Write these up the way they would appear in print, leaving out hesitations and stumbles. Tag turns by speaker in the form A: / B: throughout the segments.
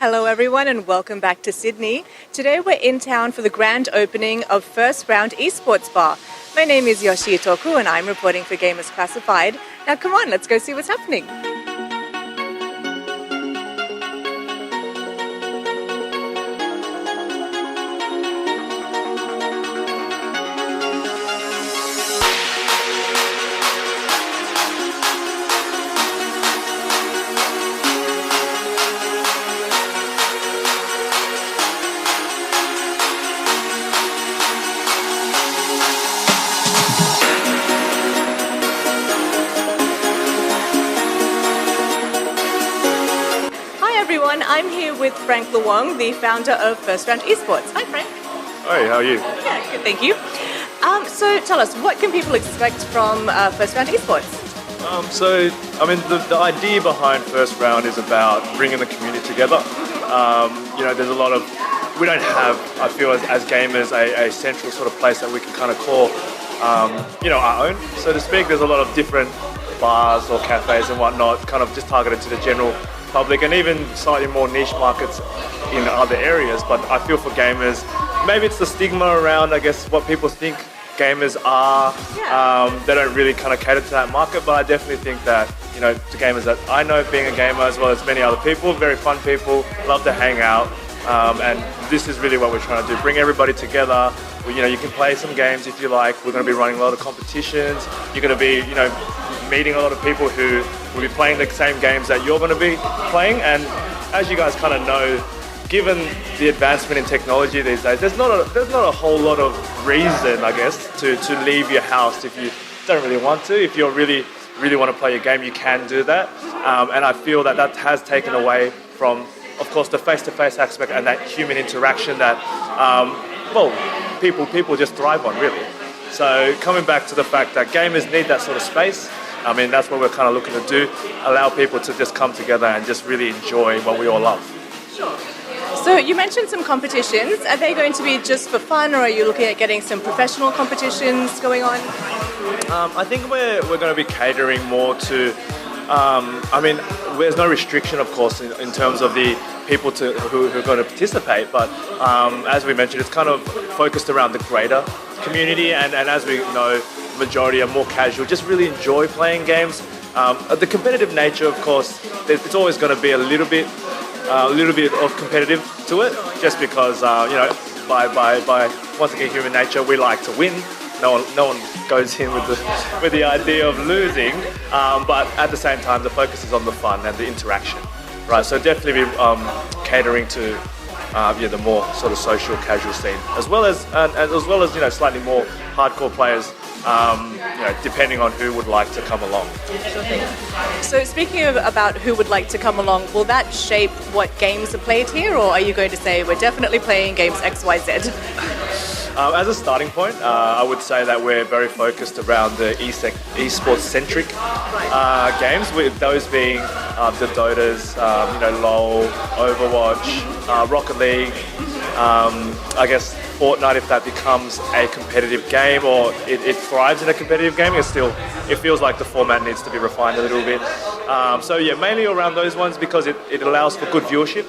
A: Hello everyone and welcome back to Sydney. Today we're in town for the grand opening of First Round Esports Bar. My name is Yoshi Itoku and I'm reporting for Gamers Classified. Now come on, let's go see what's happening. I'm here with Frank Leung, the founder of First Round Esports. Hi, Frank.
B: Hi, how are you?
A: Yeah, good, thank you. So tell us, what can people expect from First Round Esports?
B: The idea behind First Round is about bringing the community together. There's a lot of, we don't have, I feel as gamers, a central sort of place that we can kind of call, our own, so to speak. There's a lot of different bars or cafes and whatnot, kind of just targeted to the general public and even slightly more niche markets in other areas. But I feel for gamers, maybe it's the stigma around, I guess, what people think gamers are. They don't really kind of cater to that market, but I definitely think that, the gamers that I know, being a gamer as well as many other people, very fun people, love to hang out. And this is really what we're trying to do, bring everybody together. You can play some games if you like. We're going to be running a lot of competitions. You're going to be, meeting a lot of people who will be playing the same games that you're going to be playing. And as you guys kind of know, given the advancement in technology these days, there's not a whole lot of reason, I guess, to leave your house if you don't really want to. If you really want to play your game, you can do that. And I feel that has taken away from, of course, the face-to-face aspect and that human interaction that, people just thrive on, really. So coming back to the fact that gamers need that sort of space, that's what we're kind of looking to do, allow people to just come together and just really enjoy what we all love.
A: Sure. So you mentioned some competitions. Are they going to be just for fun, or are you looking at getting some professional competitions going on?
B: I think we're going to be catering more to, there's no restriction, of course, in terms of the people who are going to participate, but as we mentioned, it's kind of focused around the greater community, and as we know, the majority are more casual, just really enjoy playing games. The competitive nature, of course, it's always going to be a little bit of competitive to it, just because by once again human nature, we like to win. No one goes in with the idea of losing, but at the same time, the focus is on the fun and the interaction, right? So definitely be catering to the more sort of social, casual scene, as well as slightly more hardcore players, depending on who would like to come along.
A: Sure thing. So speaking about who would like to come along, will that shape what games are played here, or are you going to say we're definitely playing games XYZ?
B: As a starting point, I would say that we're very focused around the esports-centric games, with those being the Dotas, LoL, Overwatch, Rocket League, I guess Fortnite, if that becomes a competitive game or it thrives in a competitive game. It feels like the format needs to be refined a little bit. Mainly around those ones, because it allows for good viewership,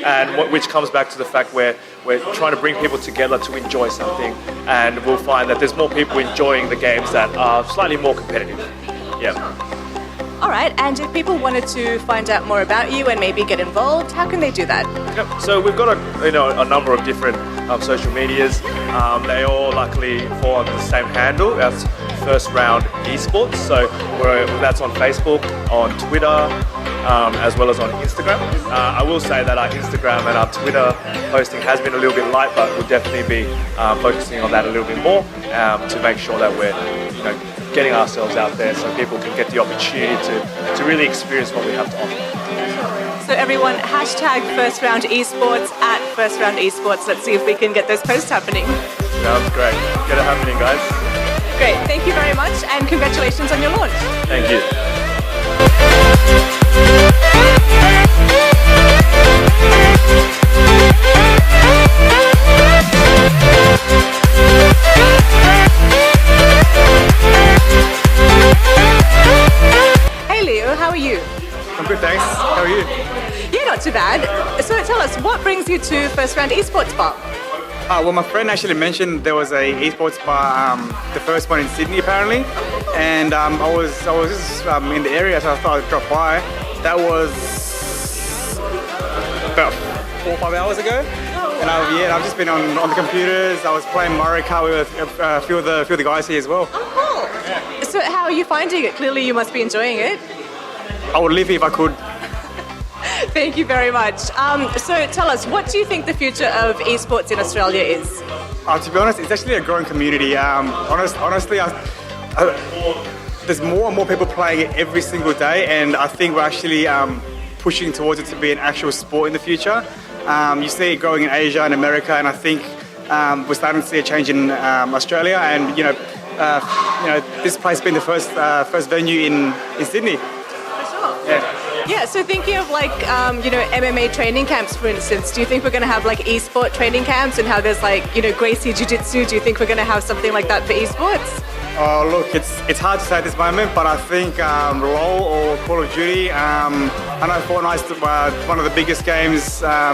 B: and which comes back to the fact where we're trying to bring people together to enjoy something, and we'll find that there's more people enjoying the games that are slightly more competitive. Yeah.
A: All right, and if people wanted to find out more about you and maybe get involved, how can they do that?
B: Yep. So we've got a number of different social medias. They all luckily fall under the same handle. That's First Round Esports. So that's on Facebook, on Twitter, as well as on Instagram. I will say that our Instagram and our Twitter posting has been a little bit light, but we'll definitely be focusing on that a little bit more to make sure that we're getting ourselves out there so people can get the opportunity to really experience what we have to offer.
A: So everyone, hashtag First Round Esports at First Round Esports. Let's see if we can get those posts happening.
B: Sounds great. Get it happening, guys.
A: Great. Thank you very much, and congratulations on your launch.
B: Thank you.
A: Hey Leo, how are you?
C: I'm good, thanks. How are you?
A: Yeah, not too bad. So tell us, what brings you to First Round Esports Bar?
C: Well, my friend actually mentioned there was a esports bar, the first one in Sydney apparently, and I was just in the area, so I thought I'd drop by. That was about 4 or 5 hours ago, and I've just been on the computers. I was playing Mario Kart with a few of the guys here as well.
A: Oh, cool. So how are you finding it? Clearly, you must be enjoying it.
C: I would live here if I could.
A: Thank you very much. So tell us, what do you think the future of esports in Australia is?
C: To be honest, it's actually a growing community. Honestly, there's more and more people playing it every single day, and I think we're actually pushing towards it to be an actual sport in the future. You see it growing in Asia and America, and I think we're starting to see a change in Australia. And this place being the first venue in Sydney.
A: For sure.
C: Yeah.
A: Yeah, so thinking of like, MMA training camps, for instance, do you think we're going to have like esport training camps and how there's like, Gracie Jiu-Jitsu? Do you think we're going to have something like that for esports?
C: Oh, look, it's hard to say at this moment, but I think LoL or Call of Duty, I know Fortnite's one of the biggest games, at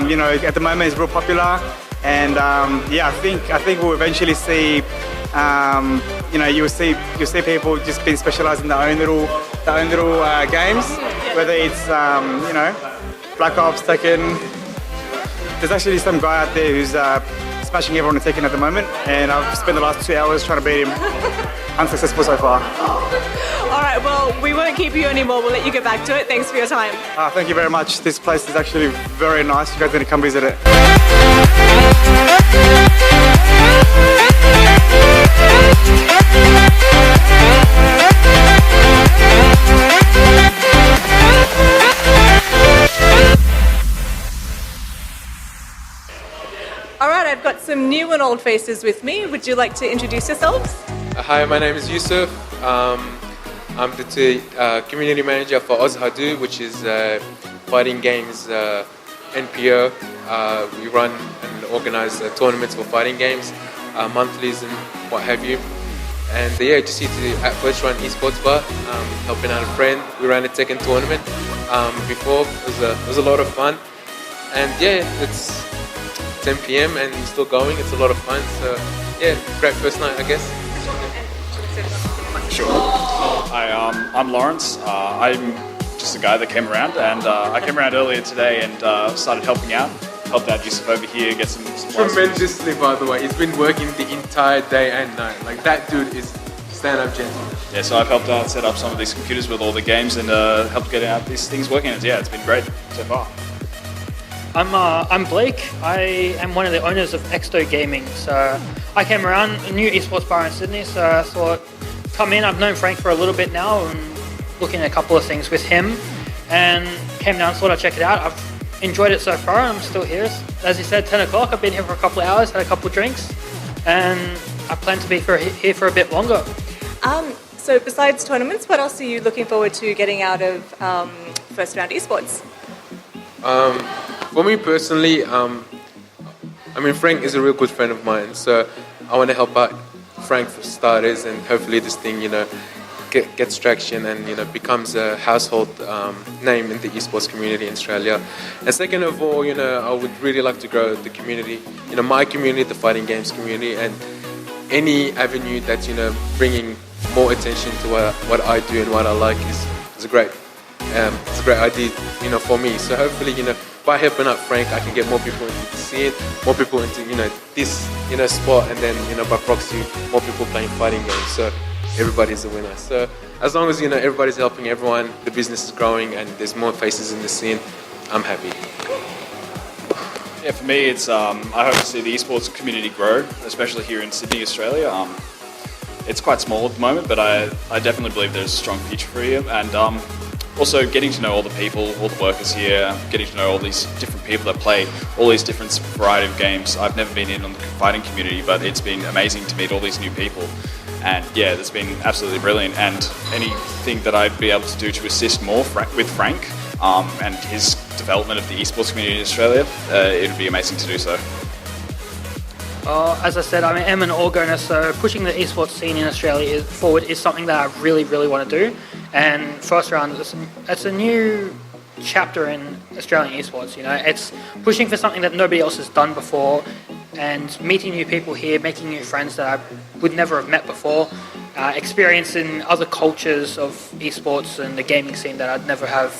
C: the moment it's real popular. And I think we'll eventually see, you'll see people just being specialised in their own little games, whether it's Black Ops, Tekken. There's actually some guy out there who's smashing everyone in Tekken at the moment, and I've spent the last 2 hours trying to beat him. Unsuccessful so far.
A: All right, well, we won't keep you anymore. We'll let you get back to it. Thanks for your time.
C: Thank you very much. This place is actually very nice. You guys need to come visit it.
A: All right, I've got some new and old faces with me. Would you like to introduce yourselves?
D: Hi, my name is Youssef. I'm the community manager for Faddoul, which is fighting games NPO. We run and organize tournaments for fighting games, monthlies and what have you. And just here at First Round Esports Bar, helping out a friend. We ran a Tekken tournament before. It was a lot of fun. And it's 10 p.m. and still going. It's a lot of fun. So great first night, I guess.
E: Sure. Hi, I'm Laurence. I'm just a guy that came around, and I came around earlier today and started helping out. Helped out Youssef over here, get some
D: tremendously, by the way. He's been working the entire day and night. Like, that dude is stand-up gentleman.
E: Yeah, so I've helped out set up some of these computers with all the games and helped get out these things working. And it's been great so far.
F: I'm Blake. I am one of the owners of Exto Gaming. So I came around a new esports bar in Sydney, so I thought, come in. I've known Frank for a little bit now and looking at a couple of things with him, and came down, thought I'd check it out. I've enjoyed it so far. I'm still here. As you said, 10 o'clock. I've been here for a couple of hours, had a couple of drinks, and I plan to be here for a bit longer.
A: So besides tournaments, what else are you looking forward to getting out of First Round Esports?
D: For me personally, Frank is a real good friend of mine, so I want to help out Frank for starters, and hopefully this thing, gets traction and becomes a household name in the esports community in Australia. And second of all, I would really like to grow the community, my community, the fighting games community, and any avenue that's bringing more attention to what I do and what I like is a great idea, for me. So hopefully, by helping out Frank, I can get more people into the scene, more people into this sport, and then by proxy, more people playing fighting games. So everybody's a winner. So as long as everybody's helping everyone, the business is growing, and there's more faces in the scene, I'm happy.
E: Yeah, for me, it's I hope to see the esports community grow, especially here in Sydney, Australia. It's quite small at the moment, but I definitely believe there's a strong future for you. And also getting to know all the people, all the workers here, getting to know all these different people that play all these different variety of games. I've never been in on the fighting community, but it's been amazing to meet all these new people. And it's been absolutely brilliant. And anything that I'd be able to do to assist more with Frank and his development of the esports community in Australia, it would be amazing to do so.
F: As I said, I am an all-owner, so pushing the esports scene in Australia forward is something that I really, really want to do. And First Round, it's a new chapter in Australian esports. You know, it's pushing for something that nobody else has done before, and meeting new people here, making new friends that I would never have met before, experiencing other cultures of esports and the gaming scene that I'd never have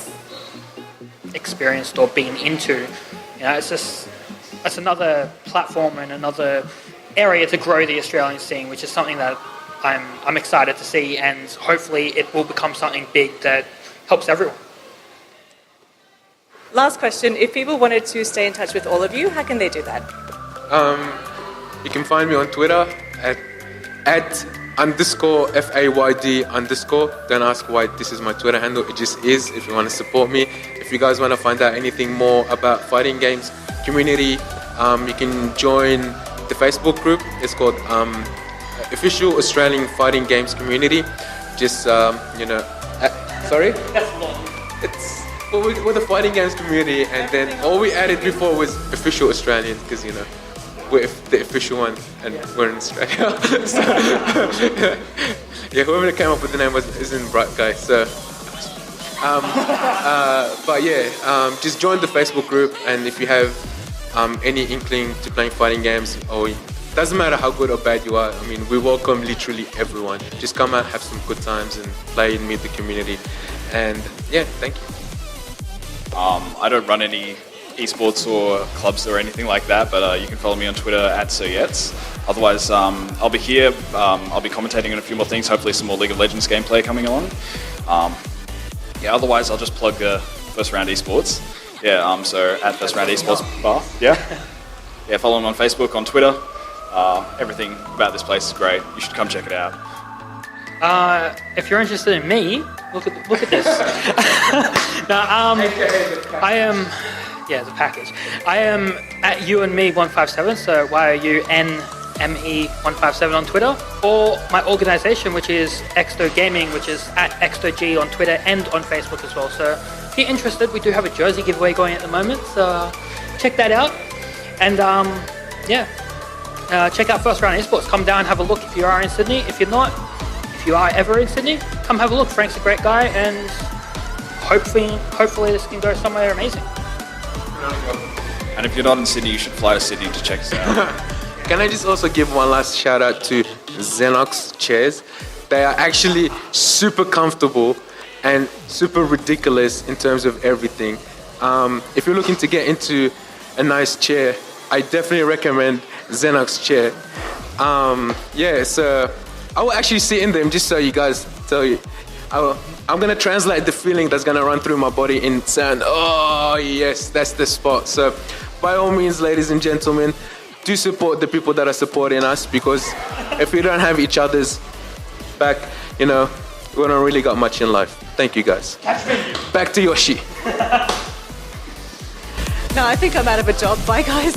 F: experienced or been into. You know, it's another platform and another area to grow the Australian scene, which is something that I'm excited to see, and hopefully it will become something big that helps everyone.
A: Last question, if people wanted to stay in touch with all of you, how can they do that?
D: You can find me on Twitter at _FAYD_. Don't ask why this is my Twitter handle, it just is. If you want to support me, if you guys want to find out anything more about fighting games community, you can join the Facebook group. It's called Official Australian Fighting Games Community. Just sorry? It's we're the fighting games community, and then all we added before was Official Australian, because we're the official one and we're in Australia. So, yeah, whoever came up with the name isn't bright guy. So, but yeah, just join the Facebook group, and if you have any inkling to playing fighting games, or doesn't matter how good or bad you are, I mean, we welcome literally everyone. Just come out, have some good times, and play and meet the community. And yeah, thank you.
E: I don't run any esports or clubs or anything like that, but you can follow me on Twitter at SirYets. Otherwise, I'll be here. I'll be commentating on a few more things, hopefully some more League of Legends gameplay coming along. Yeah, otherwise I'll just plug First Round Esports. Yeah, so at First Round Esports Bar. Yeah, follow them on Facebook, on Twitter. Everything about this place is great. You should come check it out.
F: If you're interested in me, look at this. No, I am, the package. I am at YouandMe157, so YOUNME157 on Twitter, or my organisation, which is Exto Gaming, which is at ExtoG on Twitter and on Facebook as well. So if you're interested, we do have a jersey giveaway going at the moment, so check that out. And check out First Round Esports. Come down, have a look if you are in Sydney. If you're not, if you are ever in Sydney, come have a look. Frank's a great guy, and hopefully this can go somewhere amazing.
E: And if you're not in Sydney, you should fly to Sydney to check us out.
D: Can I just also give one last shout out to Zenox chairs? They are actually super comfortable and super ridiculous in terms of everything. If you're looking to get into a nice chair, I definitely recommend Zenox chair. So I will actually sit in them just so you guys I'm gonna translate the feeling that's gonna run through my body in sound. Oh yes, that's the spot. So by all means, ladies and gentlemen, do support the people that are supporting us, because if we don't have each other's back, we don't really got much in life. Thank you guys. Back to Yoshi.
A: No, I think I'm out of a job. Bye guys.